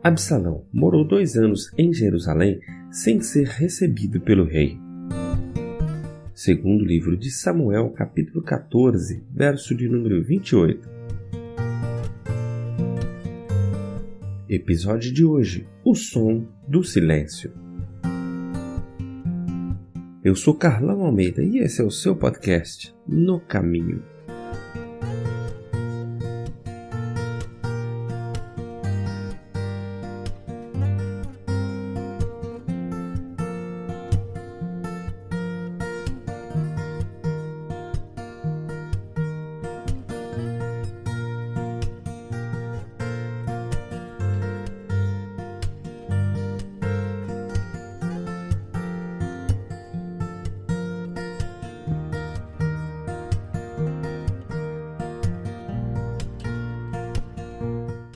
Absalão morou 2 anos em Jerusalém sem ser recebido pelo rei. Segundo livro de Samuel, capítulo 14, verso de número 28. Episódio de hoje: o som do silêncio. Eu sou Carlão Almeida e esse é o seu podcast No Caminho.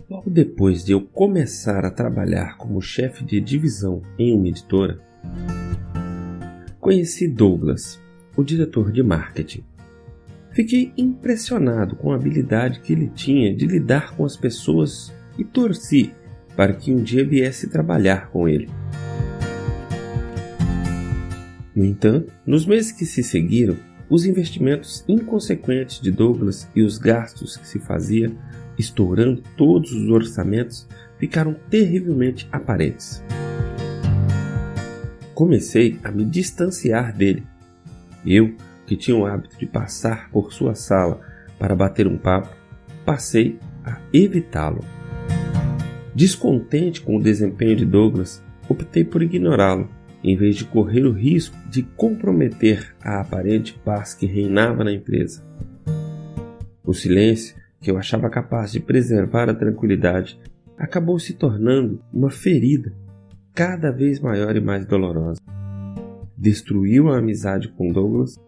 Logo depois de eu começar a trabalhar como chefe de divisão em uma editora, conheci Douglas, o diretor de marketing. Fiquei impressionado com a habilidade que ele tinha de lidar com as pessoas e torci para que um dia viesse trabalhar com ele. No entanto, nos meses que se seguiram, os investimentos inconsequentes de Douglas e os gastos que se fazia, estourando todos os orçamentos, ficaram terrivelmente aparentes. Comecei a me distanciar dele. Eu, que tinha o hábito de passar por sua sala para bater um papo, passei a evitá-lo. Descontente com o desempenho de Douglas, optei por ignorá-lo, em vez de correr o risco de comprometer a aparente paz que reinava na empresa. O silêncio, que eu achava capaz de preservar a tranquilidade, acabou se tornando uma ferida cada vez maior e mais dolorosa. Destruiu a amizade com Douglas,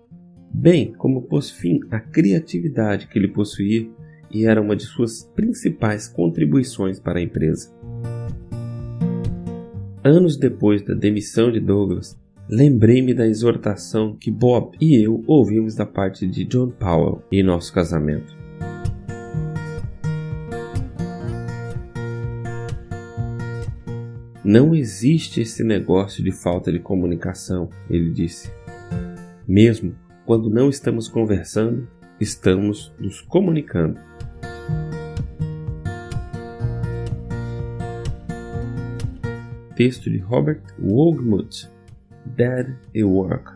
bem como pôs fim à criatividade que ele possuía e era uma de suas principais contribuições para a empresa. Anos depois da demissão de Douglas, lembrei-me da exortação que Bob e eu ouvimos da parte de John Powell em nosso casamento. Não existe esse negócio de falta de comunicação, ele disse. Mesmo quando não estamos conversando, estamos nos comunicando. Texto de Robert Wohlgemuth, Dead at Work.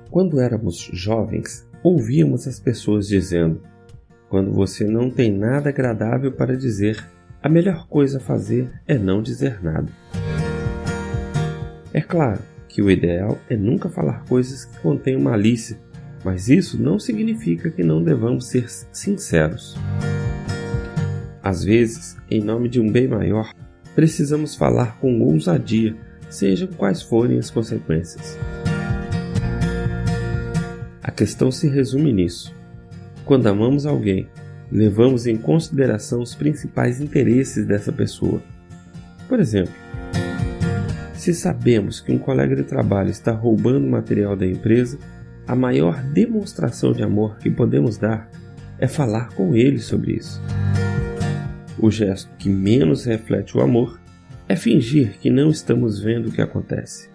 Quando éramos jovens, ouvíamos as pessoas dizendo: quando você não tem nada agradável para dizer, a melhor coisa a fazer é não dizer nada. É claro que o ideal é nunca falar coisas que contenham malícia, mas isso não significa que não devamos ser sinceros. Às vezes, em nome de um bem maior, precisamos falar com ousadia, sejam quais forem as consequências. A questão se resume nisso. Quando amamos alguém, levamos em consideração os principais interesses dessa pessoa. Por exemplo, se sabemos que um colega de trabalho está roubando material da empresa, a maior demonstração de amor que podemos dar é falar com ele sobre isso. O gesto que menos reflete o amor é fingir que não estamos vendo o que acontece.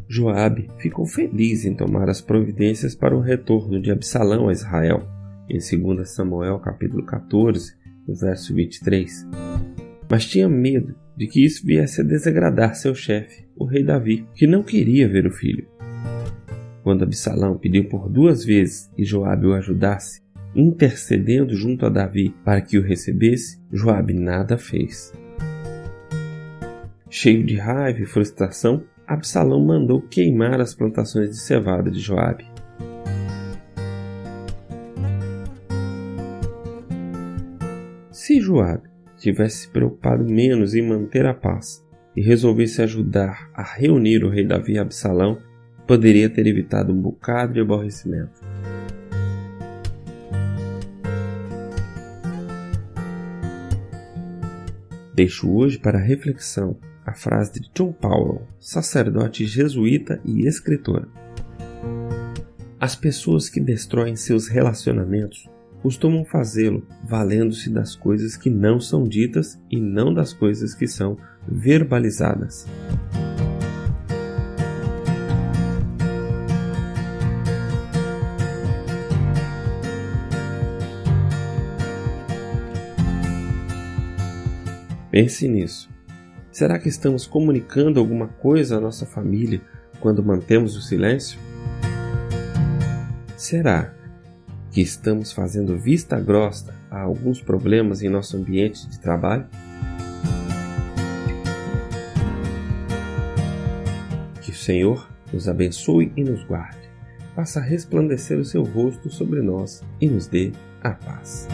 Joabe ficou feliz em tomar as providências para o retorno de Absalão a Israel, em 2 Samuel capítulo 14, no verso 23. Mas tinha medo de que isso viesse a desagradar seu chefe, o rei Davi, que não queria ver o filho. Quando Absalão pediu por 2 vezes que Joabe o ajudasse, intercedendo junto a Davi para que o recebesse, Joabe nada fez. Cheio de raiva e frustração, Absalão mandou queimar as plantações de cevada de Joabe. Se Joabe tivesse se preocupado menos em manter a paz e resolvesse ajudar a reunir o rei Davi e Absalão, poderia ter evitado um bocado de aborrecimento. Deixo hoje para reflexão a frase de John Powell, sacerdote jesuíta e escritor. As pessoas que destroem seus relacionamentos costumam fazê-lo valendo-se das coisas que não são ditas e não das coisas que são verbalizadas. Pense nisso. Será que estamos comunicando alguma coisa à nossa família quando mantemos o silêncio? Será que estamos fazendo vista grossa a alguns problemas em nosso ambiente de trabalho? Que o Senhor nos abençoe e nos guarde, faça resplandecer o seu rosto sobre nós e nos dê a paz.